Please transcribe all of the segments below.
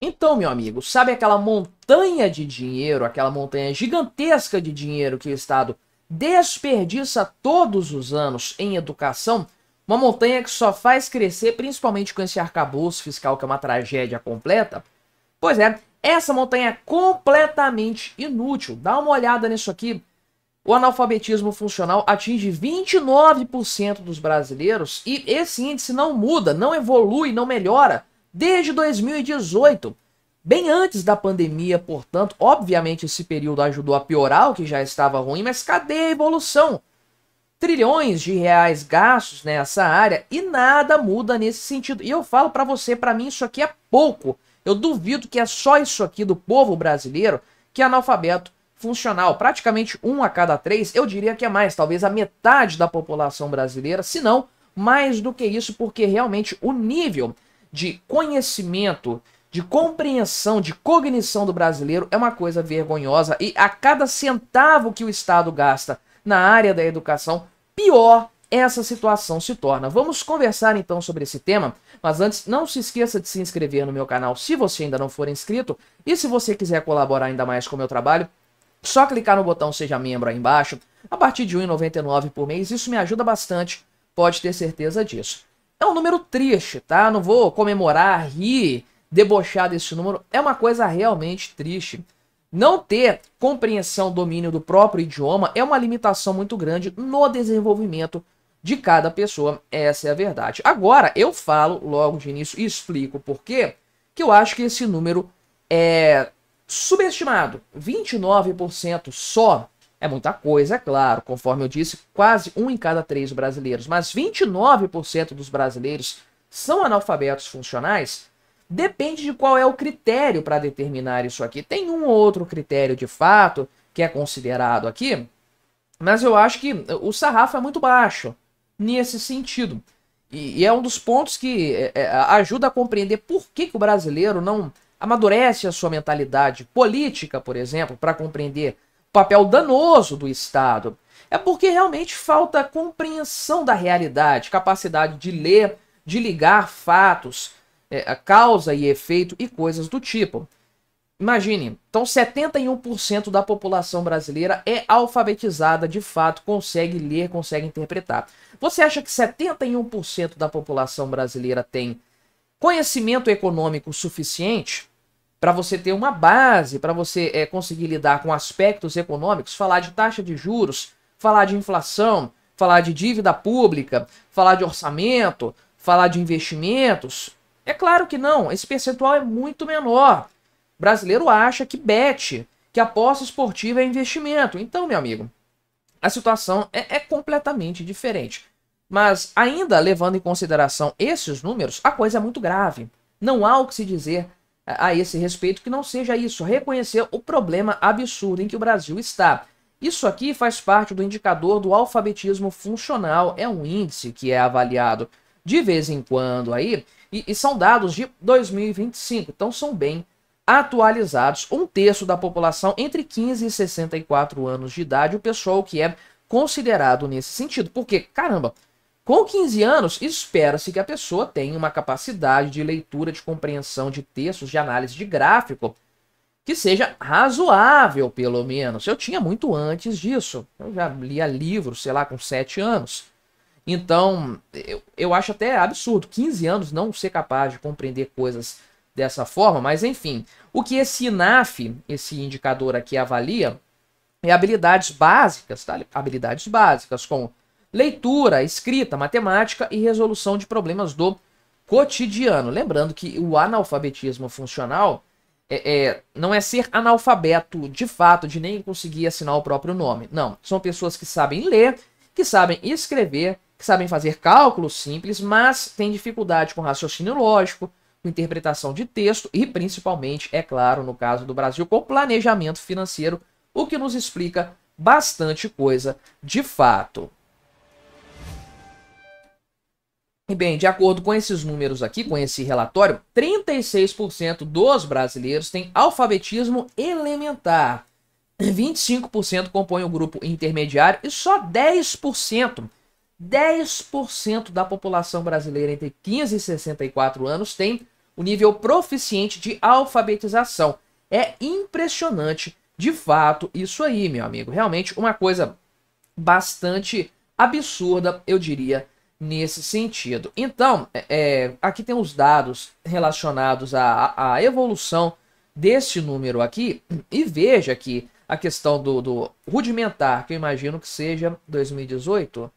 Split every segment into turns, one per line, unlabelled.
Então, meu amigo, sabe aquela montanha de dinheiro, aquela montanha gigantesca de dinheiro que o Estado desperdiça todos os anos em educação? Uma montanha que só faz crescer, principalmente com esse arcabouço fiscal que é uma tragédia completa? Pois é, essa montanha é completamente inútil. Dá uma olhada nisso aqui. O analfabetismo funcional atinge 29% dos brasileiros e esse índice não muda, não evolui, não melhora desde 2018. Bem antes da pandemia, portanto, obviamente esse período ajudou a piorar o que já estava ruim, mas cadê a evolução? Trilhões de reais gastos nessa área e nada muda nesse sentido. E eu falo pra você, pra mim isso aqui é pouco. Eu duvido que é só isso aqui do povo brasileiro que é analfabeto funcional. Praticamente 1 a cada 3, eu diria que é mais, talvez a metade da população brasileira, se não mais do que isso, porque realmente o nível de conhecimento, de compreensão, de cognição do brasileiro é uma coisa vergonhosa e a cada centavo que o Estado gasta na área da educação, pior essa situação se torna. Vamos conversar então sobre esse tema, mas antes não se esqueça de se inscrever no meu canal se você ainda não for inscrito e se você quiser colaborar ainda mais com o meu trabalho, só clicar no botão Seja Membro aí embaixo, a partir de R$ 1,99 por mês, isso me ajuda bastante, pode ter certeza disso. É um número triste, tá? Não vou comemorar, rir, debochar desse número, é uma coisa realmente triste. Não ter compreensão, domínio do próprio idioma é uma limitação muito grande no desenvolvimento de cada pessoa, essa é a verdade. Agora, eu falo logo de início e explico por quê, que eu acho que esse número é subestimado. 29% só é muita coisa, é claro, conforme eu disse, quase 1 em cada 3 brasileiros, mas 29% dos brasileiros são analfabetos funcionais. Depende de qual é o critério para determinar isso aqui. Tem um ou outro critério de fato que é considerado aqui, mas eu acho que o sarrafo é muito baixo nesse sentido. E é um dos pontos que ajuda a compreender por que o brasileiro não amadurece a sua mentalidade política, por exemplo, para compreender o papel danoso do Estado. É porque realmente falta compreensão da realidade, capacidade de ler, de ligar fatos, causa e efeito e coisas do tipo. Imagine, então 71% da população brasileira é alfabetizada, de fato, consegue ler, consegue interpretar. Você acha que 71% da população brasileira tem conhecimento econômico suficiente para você ter uma base, para você conseguir lidar com aspectos econômicos, falar de taxa de juros, falar de inflação, falar de dívida pública, falar de orçamento, falar de investimentos? É claro que não, esse percentual é muito menor. O brasileiro acha que bet, que aposta esportiva é investimento. Então, meu amigo, a situação é completamente diferente. Mas ainda levando em consideração esses números, a coisa é muito grave. Não há o que se dizer a esse respeito que não seja isso, reconhecer o problema absurdo em que o Brasil está. Isso aqui faz parte do indicador do alfabetismo funcional, é um índice que é avaliado de vez em quando aí, e são dados de 2025, então são bem atualizados. 1/3 da população entre 15 e 64 anos de idade, o pessoal que é considerado nesse sentido. Porque, caramba, com 15 anos, espera-se que a pessoa tenha uma capacidade de leitura, de compreensão de textos, de análise de gráfico, que seja razoável, pelo menos. Eu tinha muito antes disso. Eu já lia livros, sei lá, com 7 anos. Então, eu acho até absurdo, 15 anos não ser capaz de compreender coisas dessa forma, mas enfim. O que esse INAF, esse indicador aqui, avalia é habilidades básicas, tá? Habilidades básicas como leitura, escrita, matemática e resolução de problemas do cotidiano. Lembrando que o analfabetismo funcional não é ser analfabeto de fato, de nem conseguir assinar o próprio nome. Não, são pessoas que sabem ler, que sabem escrever, que sabem fazer cálculos simples, mas têm dificuldade com raciocínio lógico, com interpretação de texto e, principalmente, é claro, no caso do Brasil, com planejamento financeiro, o que nos explica bastante coisa de fato. E bem, de acordo com esses números aqui, com esse relatório, 36% dos brasileiros têm alfabetismo elementar, 25% compõem o grupo intermediário e só 10% da população brasileira entre 15 e 64 anos tem o nível proficiente de alfabetização. É impressionante, de fato, isso aí, meu amigo. Realmente uma coisa bastante absurda, eu diria, nesse sentido. Então, aqui tem os dados relacionados à evolução desse número aqui, e veja que a questão do rudimentar, que eu imagino que seja 2018,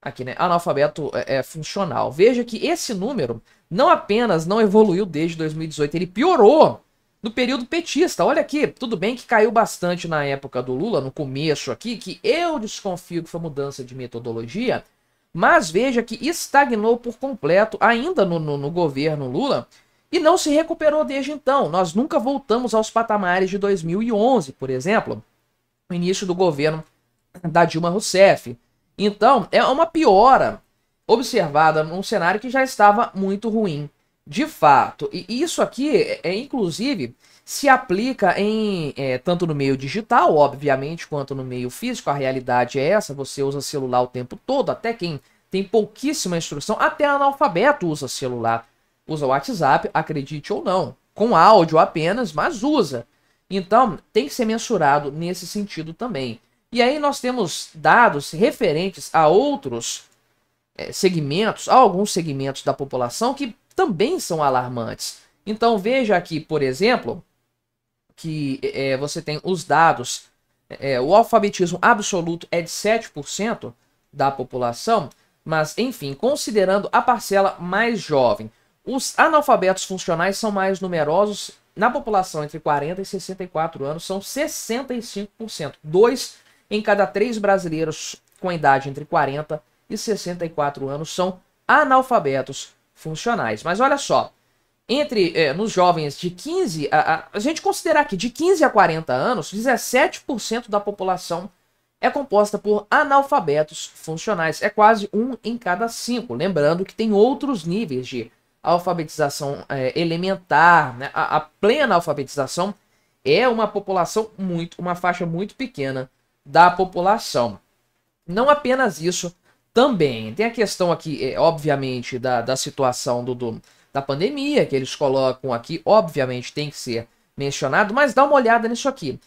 aqui, né, analfabeto funcional. Veja que esse número não apenas não evoluiu desde 2018, ele piorou no período petista. Olha aqui, tudo bem que caiu bastante na época do Lula, no começo aqui, que eu desconfio que foi mudança de metodologia, mas veja que estagnou por completo ainda no governo Lula e não se recuperou desde então. Nós nunca voltamos aos patamares de 2011, por exemplo, no início do governo da Dilma Rousseff. Então, é uma piora observada num cenário que já estava muito ruim, de fato. E isso aqui, inclusive, se aplica tanto no meio digital, obviamente, quanto no meio físico. A realidade é essa, você usa celular o tempo todo, até quem tem pouquíssima instrução, até analfabeto usa celular. Usa o WhatsApp, acredite ou não, com áudio apenas, mas usa. Então, tem que ser mensurado nesse sentido também. E aí nós temos dados referentes a outros segmentos, a alguns segmentos da população que também são alarmantes. Então veja aqui, por exemplo, que você tem os dados, o alfabetismo absoluto é de 7% da população, mas enfim, considerando a parcela mais jovem, os analfabetos funcionais são mais numerosos na população entre 40 e 64 anos, são 65%. 2 em cada 3 brasileiros com idade entre 40 e 64 anos são analfabetos funcionais. Mas olha só, nos jovens de 15 a gente considerar aqui de 15 a 40 anos, 17% da população é composta por analfabetos funcionais. É quase 1 em cada 5. Lembrando que tem outros níveis de alfabetização elementar, né? A plena alfabetização é uma população uma faixa muito pequena da população. Não apenas isso, também tem a questão aqui, obviamente, da situação da pandemia, que eles colocam aqui, obviamente tem que ser mencionado, mas dá uma olhada nisso aqui.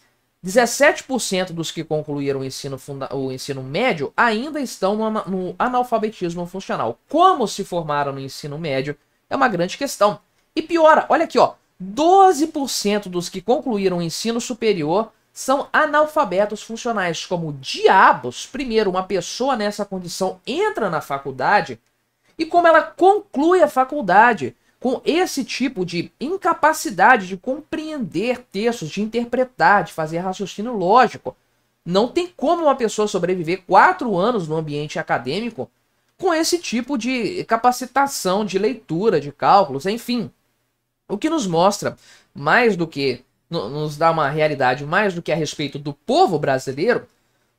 17% dos que concluíram o ensino médio ainda estão no analfabetismo funcional. Como se formaram no ensino médio é uma grande questão. E piora, olha aqui, ó, 12% dos que concluíram o ensino superior são analfabetos funcionais. Como diabos, primeiro, uma pessoa nessa condição entra na faculdade e como ela conclui a faculdade com esse tipo de incapacidade de compreender textos, de interpretar, de fazer raciocínio lógico. Não tem como uma pessoa sobreviver 4 anos no ambiente acadêmico com esse tipo de capacitação de leitura, de cálculos, enfim. O que nos mostra, mais do que, nos dá uma realidade mais do que a respeito do povo brasileiro,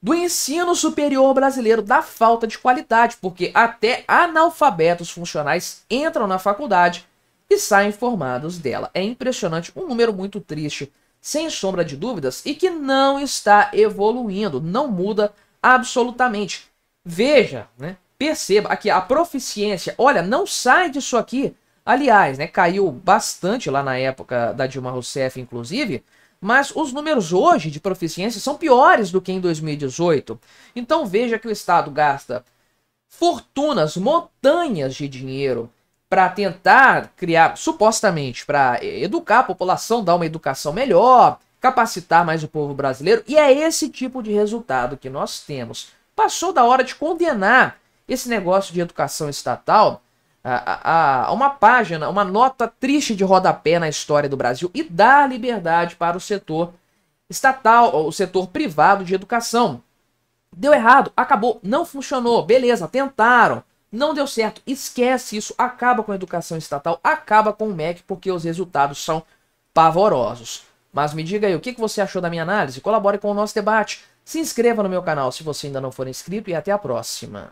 do ensino superior brasileiro, da falta de qualidade, porque até analfabetos funcionais entram na faculdade e saem formados dela. É impressionante, um número muito triste, sem sombra de dúvidas, e que não está evoluindo, não muda absolutamente. Veja, né? Perceba aqui a proficiência, olha, não sai disso aqui. Aliás, né, caiu bastante lá na época da Dilma Rousseff, inclusive, mas os números hoje de proficiência são piores do que em 2018. Então veja que o Estado gasta fortunas, montanhas de dinheiro para tentar criar, supostamente, para educar a população, dar uma educação melhor, capacitar mais o povo brasileiro, e é esse tipo de resultado que nós temos. Passou da hora de condenar esse negócio de educação estatal a uma página, uma nota triste de rodapé na história do Brasil e dar liberdade para o setor estatal, o setor privado de educação. Deu errado, acabou, não funcionou, beleza, tentaram, não deu certo, esquece isso, acaba com a educação estatal, acaba com o MEC, porque os resultados são pavorosos. Mas me diga aí, o que você achou da minha análise? Colabore com o nosso debate, se inscreva no meu canal se você ainda não for inscrito e até a próxima.